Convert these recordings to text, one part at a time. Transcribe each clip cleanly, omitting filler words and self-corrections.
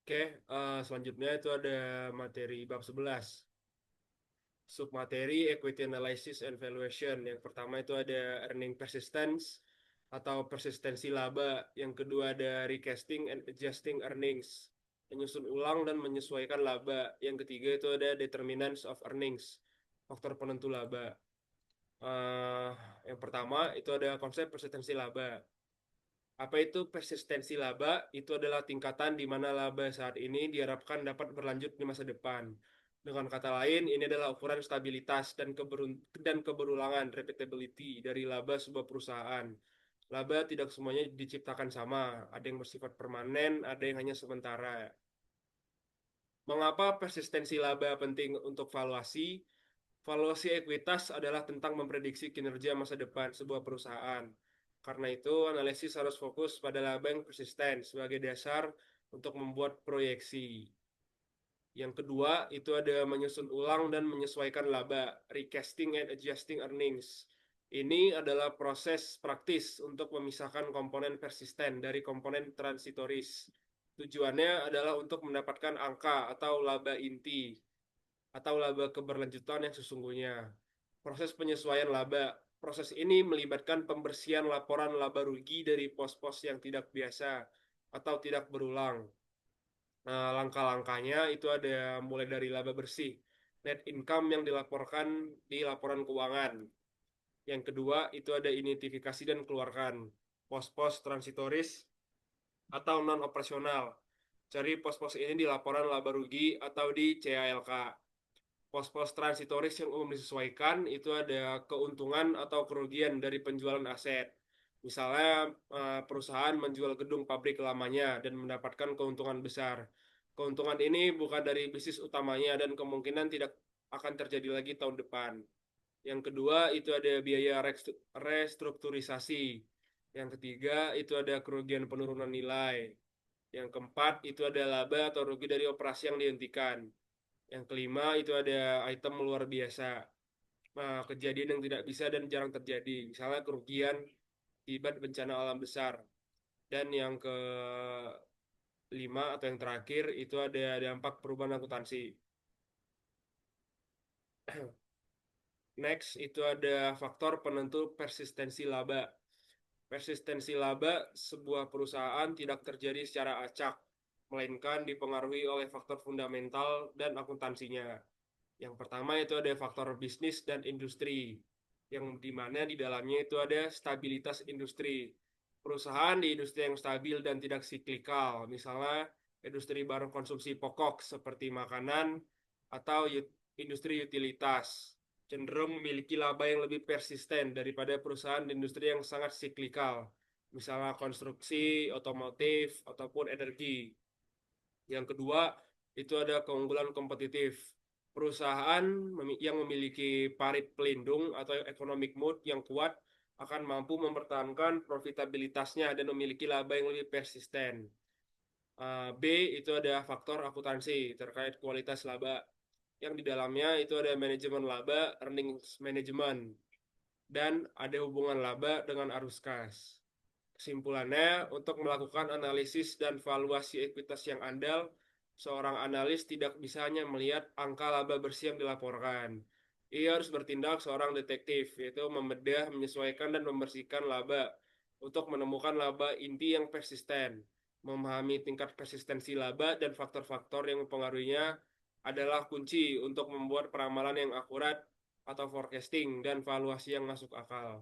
Oke, selanjutnya itu ada materi bab 11. Submateri Equity Analysis and Valuation. Yang pertama itu ada earning persistence atau persistensi laba. Yang kedua ada recasting and adjusting earnings. Menyusun ulang dan menyesuaikan laba. Yang ketiga itu ada determinants of earnings. Faktor penentu laba. Eh, yang pertama itu ada konsep persistensi laba. Apa itu persistensi laba? Itu adalah tingkatan di mana laba saat ini diharapkan dapat berlanjut di masa depan. Dengan kata lain, ini adalah ukuran stabilitas dan keberulangan repeatability dari laba sebuah perusahaan. Laba tidak semuanya diciptakan sama, ada yang bersifat permanen, ada yang hanya sementara. Mengapa persistensi laba penting untuk valuasi? Valuasi ekuitas adalah tentang memprediksi kinerja masa depan sebuah perusahaan. Karena itu, analisis harus fokus pada laba yang persisten sebagai dasar untuk membuat proyeksi. Yang kedua, itu ada menyusun ulang dan menyesuaikan laba, recasting and adjusting earnings. Ini adalah proses praktis untuk memisahkan komponen persisten dari komponen transitoris. Tujuannya adalah untuk mendapatkan angka atau laba inti atau laba keberlanjutan yang sesungguhnya. Proses penyesuaian laba. Proses ini melibatkan pembersihan laporan laba rugi dari pos-pos yang tidak biasa atau tidak berulang. Nah, langkah-langkahnya itu ada mulai dari laba bersih, net income yang dilaporkan di laporan keuangan. Yang kedua itu ada identifikasi dan keluarkan pos-pos transitoris atau non-operasional. Cari pos-pos ini di laporan laba rugi atau di CALK. Pos-pos transitoris yang umum disesuaikan itu ada keuntungan atau kerugian dari penjualan aset. Misalnya perusahaan menjual gedung pabrik lamanya dan mendapatkan keuntungan besar. Keuntungan ini bukan dari bisnis utamanya dan kemungkinan tidak akan terjadi lagi tahun depan. Yang kedua itu ada biaya restrukturisasi. Yang ketiga itu ada kerugian penurunan nilai. Yang keempat itu ada laba atau rugi dari operasi yang dihentikan. Yang kelima itu ada item luar biasa. Nah, kejadian yang tidak bisa dan jarang terjadi. Misalnya kerugian akibat bencana alam besar. Dan yang kelima atau yang terakhir itu ada dampak perubahan akuntansi. Next itu ada faktor penentu persistensi laba. Persistensi laba sebuah perusahaan tidak terjadi secara acak, melainkan dipengaruhi oleh faktor fundamental dan akuntansinya. Yang pertama itu ada faktor bisnis dan industri, yang dimana di dalamnya itu ada stabilitas industri. Perusahaan di industri yang stabil dan tidak siklikal, misalnya industri barang konsumsi pokok seperti makanan atau industri utilitas, cenderung memiliki laba yang lebih persisten daripada perusahaan di industri yang sangat siklikal, misalnya konstruksi, otomotif, ataupun energi. Yang kedua, itu ada keunggulan kompetitif. Perusahaan yang memiliki parit pelindung atau economic moat yang kuat akan mampu mempertahankan profitabilitasnya dan memiliki laba yang lebih persisten. B, itu ada faktor akuntansi terkait kualitas laba. Yang di dalamnya itu ada manajemen laba, earnings management, dan ada hubungan laba dengan arus kas. Kesimpulannya, untuk melakukan analisis dan valuasi ekuitas yang andal, seorang analis tidak bisa hanya melihat angka laba bersih yang dilaporkan. Ia harus bertindak seorang detektif, yaitu membedah, menyesuaikan, dan membersihkan laba untuk menemukan laba inti yang persisten. Memahami tingkat persistensi laba dan faktor-faktor yang mempengaruhinya adalah kunci untuk membuat peramalan yang akurat atau forecasting dan valuasi yang masuk akal.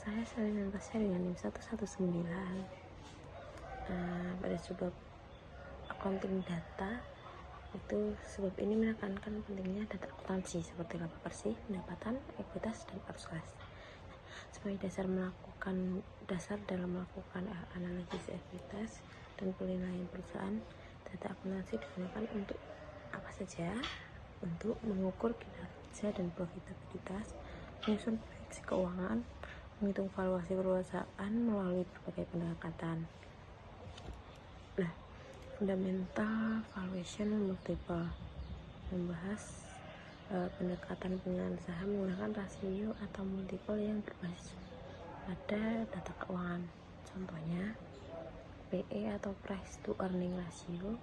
saya salinan tasnya dengan NIM 119. Pada sebab accounting data itu, sebab ini menekankan pentingnya data akuntansi seperti laba bersih, pendapatan, ekuitas, dan arus kas. Sebagai dasar dalam melakukan analisis ekuitas dan penilaian perusahaan, data akuntansi digunakan untuk apa saja? Untuk mengukur kinerja dan profitabilitas, menyusun proyeksi keuangan, menghitung valuasi perusahaan melalui berbagai pendekatan. Nah, fundamental valuation multiple membahas pendekatan penilaian saham menggunakan rasio atau multiple yang berbasis pada data keuangan. Contohnya PE atau price to earning ratio,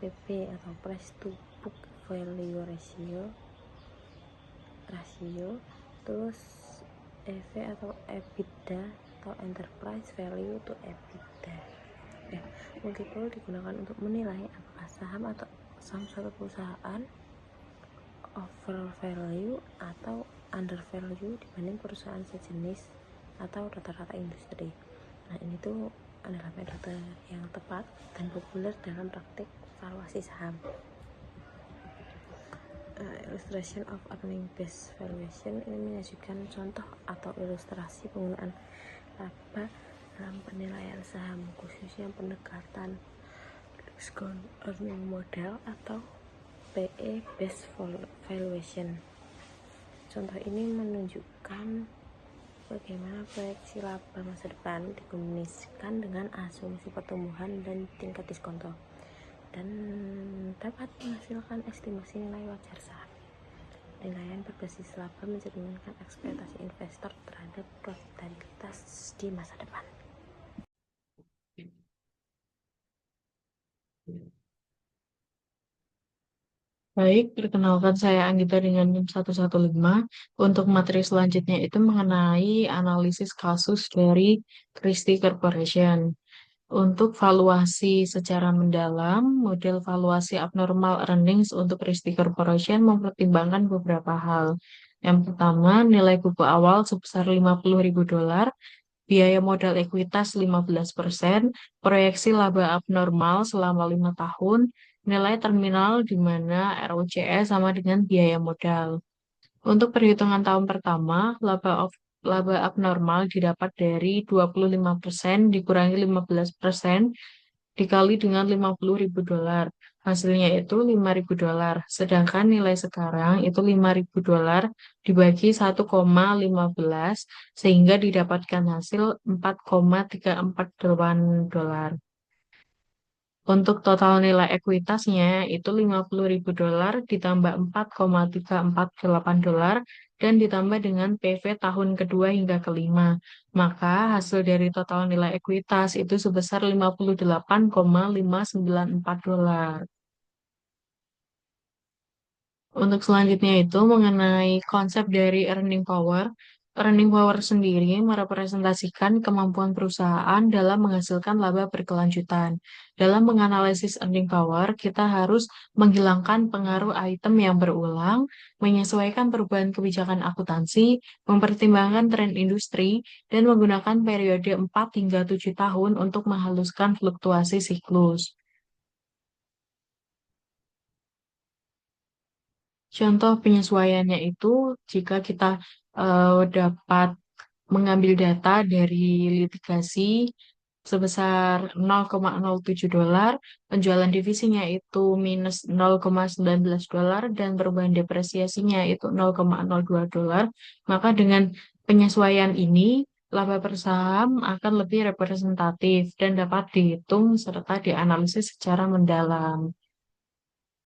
PP atau price to book value ratio, terus EV atau EBITDA atau enterprise value to EBITDA. Multiple digunakan untuk menilai apakah saham suatu perusahaan over value atau under value dibanding perusahaan sejenis atau rata-rata industri. Nah, ini tuh adalah metode yang tepat dan populer dalam praktik valuasi saham. Illustration of earning based valuation ini menyajikan contoh atau ilustrasi penggunaan laba dalam penilaian saham, khususnya pendekatan discount earning model atau PE based valuation. Contoh ini menunjukkan bagaimana proyeksi laba masa depan dikombinasikan dengan asumsi pertumbuhan dan tingkat diskonto dan dapat menghasilkan estimasi nilai wajar saham. Penilaian berbasis laba mencerminkan ekspektasi investor terhadap profitabilitas di masa depan. Baik, perkenalkan saya Anggita dengan NIM 115. Untuk materi selanjutnya itu mengenai analisis kasus dari Christie Corporation. Untuk valuasi secara mendalam, model valuasi abnormal earnings untuk Christie Corporation mempertimbangkan beberapa hal. Yang pertama, nilai buku awal sebesar $50.000, biaya modal ekuitas 15%, proyeksi laba abnormal selama 5 tahun, nilai terminal di mana ROCE sama dengan biaya modal. Untuk perhitungan tahun pertama, laba abnormal didapat dari 25% dikurangi 15% dikali dengan $50.000. Hasilnya itu $5.000. Sedangkan nilai sekarang itu $5.000 dibagi 1,15 sehingga didapatkan hasil $4,348. Untuk total nilai ekuitasnya itu $50.000 ditambah $4,348 dan ditambah dengan PV tahun kedua hingga kelima. Maka hasil dari total nilai ekuitas itu sebesar $58,594. Untuk selanjutnya itu mengenai konsep dari earning power. Earning power sendiri merepresentasikan kemampuan perusahaan dalam menghasilkan laba berkelanjutan. Dalam menganalisis earning power, kita harus menghilangkan pengaruh item yang berulang, menyesuaikan perubahan kebijakan akuntansi, mempertimbangkan tren industri, dan menggunakan periode 4 hingga 7 tahun untuk menghaluskan fluktuasi siklus. Contoh penyesuaiannya itu jika kita dapat mengambil data dari litigasi sebesar $0,07, penjualan divisinya itu minus $0,19 dan perubahan depresiasinya itu $0,02, maka dengan penyesuaian ini laba per saham akan lebih representatif dan dapat dihitung serta dianalisis secara mendalam.